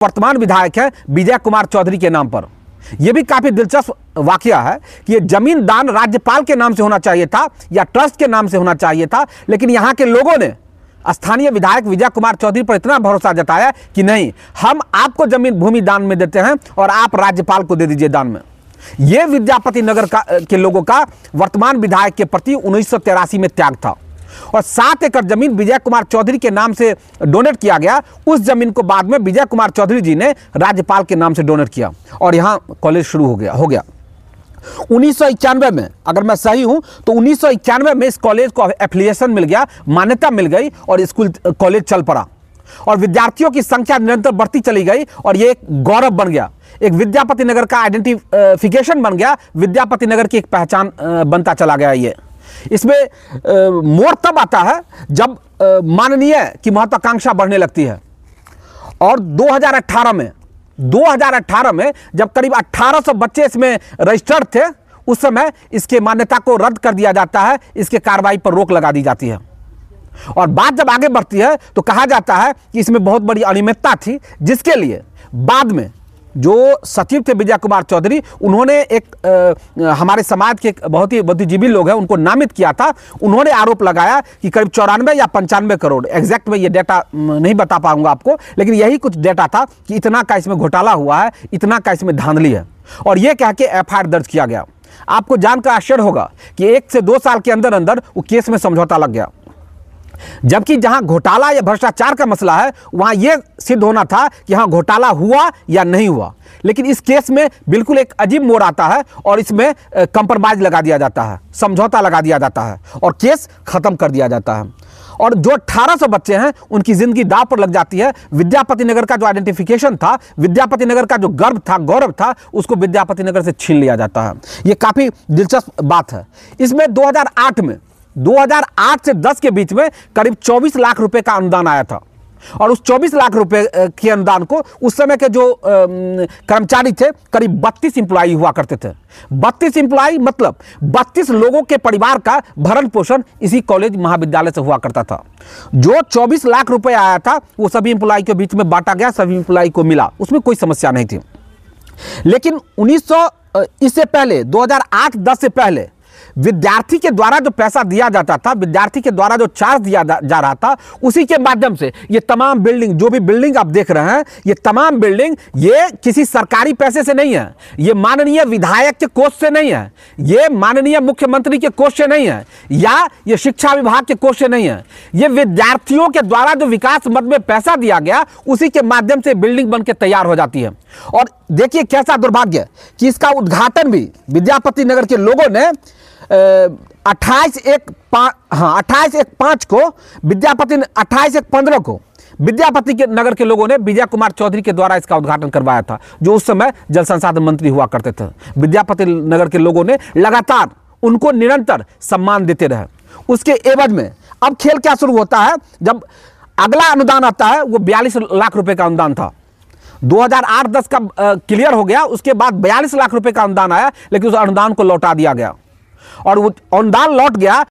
वर्तमान विधायक है विजय कुमार चौधरी के नाम पर। यह भी काफी दिलचस्प वाकया है कि यह जमीन दान राज्यपाल के नाम से होना चाहिए था या ट्रस्ट के नाम से होना चाहिए था, लेकिन यहां के लोगों ने स्थानीय विधायक विजय कुमार चौधरी पर इतना भरोसा जताया कि नहीं, हम आपको जमीन भूमि दान में देते हैं और आप राज्यपाल को दे दीजिए दान में। यह विद्यापति नगर के लोगों का वर्तमान विधायक के प्रति 1983 में त्याग था और 7 एकड़ जमीन विजय कुमार चौधरी के नाम से डोनेट किया गया। उस जमीन को बाद में विजय कुमार चौधरी जी ने राज्यपाल के नाम से डोनेट किया और यहां कॉलेज शुरू हो गया। 1991 में, अगर मैं सही हूं तो 1991 में इस कॉलेज को एफिलिएशन मिल गया, मान्यता मिल गई और स्कूल कॉलेज चल पड़ा और विद्यार्थियों की संख्या निरंतर बढ़ती चली गई और ये एक गौरव बन गया, एक विद्यापति नगर का आइडेंटिफिकेशन बन गया, विद्यापति नगर की एक पहचान बनता चला गया। ये इसमें मोड़ तब आता है जब माननीय की महत्वाकांक्षा बढ़ने लगती है और 2018 में जब करीब 1800 बच्चे इसमें रजिस्टर्ड थे, उस समय इसके मान्यता को रद्द कर दिया जाता है, इसके कार्रवाई पर रोक लगा दी जाती है। और बात जब आगे बढ़ती है तो कहा जाता है कि इसमें बहुत बड़ी अनियमितता थी, जिसके लिए बाद में जो सचिव थे विजय कुमार चौधरी, उन्होंने एक हमारे समाज के बहुत ही बुद्धिजीवी लोग हैं उनको नामित किया था। उन्होंने आरोप लगाया कि करीब 94 या 95 करोड़, एग्जैक्ट में ये डेटा नहीं बता पाऊंगा आपको, लेकिन यही कुछ डेटा था कि इतना का इसमें घोटाला हुआ है, इतना का इसमें धांधली है और ये कह के एफआईआर दर्ज किया गया। आपको जानकर आश्चर्य होगा कि 1 से 2 साल के अंदर अंदर वो केस में समझौता लग गया, जबकि जहां घोटाला या भ्रष्टाचार का मसला है वहां यह सिद्ध होना था कि हां घोटाला हुआ या नहीं हुआ। लेकिन इस केस में बिल्कुल एक अजीब मोड़ आता है और इसमें कंप्रोमाइज लगा दिया जाता है, समझौता लगा दिया जाता है और केस खत्म कर दिया जाता है और जो 1800 बच्चे हैं उनकी जिंदगी दांव पर लग जाती है। विद्यापति नगर का जो आइडेंटिफिकेशन था, विद्यापति नगर का जो गर्व था, गौरव था, उसको विद्यापति नगर से छीन लिया जाता है। यह काफी दिलचस्प बात है। इसमें 2008 से 10 के बीच में करीब 24 लाख रुपए का अनुदान आया था और उस 24 लाख रुपए के अनुदान को उस समय के जो कर्मचारी थे, करीब 32 इंप्लॉई हुआ करते थे। 32 इंप्लॉई मतलब 32 लोगों के परिवार का भरण पोषण इसी कॉलेज महाविद्यालय से हुआ करता था। जो 24 लाख रुपए आया था वो सभी इंप्लॉई के बीच में बांटा गया, सभी इंप्लॉई को मिला, उसमें कोई समस्या नहीं थी। लेकिन इससे पहले 2008-10 से पहले विद्यार्थी के द्वारा जो पैसा दिया जाता था, विद्यार्थी के द्वारा जो चार्ज दिया जा रहा था, उसी के माध्यम से ये तमाम बिल्डिंग, जो भी बिल्डिंग आप देख रहे हैं, ये तमाम बिल्डिंग ये किसी सरकारी पैसे से नहीं है, ये माननीय विधायक के कोष से नहीं है, ये माननीय मुख्यमंत्री के कोष से नहीं है, या ये शिक्षा विभाग के कोष से नहीं है, ये विद्यार्थियों के द्वारा जो विकास मद में पैसा दिया गया उसी के माध्यम से बिल्डिंग बनकर तैयार हो जाती है। और देखिए कैसा दुर्भाग्य कि इसका उद्घाटन भी विद्यापति नगर के लोगों ने 28/1/5 को विद्यापति 28/1/15 को विद्यापति के नगर के लोगों ने विजय कुमार चौधरी के द्वारा इसका उद्घाटन करवाया था, जो उस समय जल संसाधन मंत्री हुआ करते थे। विद्यापति नगर के लोगों ने लगातार उनको निरंतर सम्मान देते रहे। उसके एवज में अब खेल क्या शुरू होता है, जब अगला अनुदान आता है वो 42 लाख रुपए का अनुदान था। 2008-10 का क्लियर हो गया, उसके बाद 42 लाख रुपए का अनुदान आया, लेकिन उस अनुदान को लौटा दिया गया और वो अनुदान लौट गया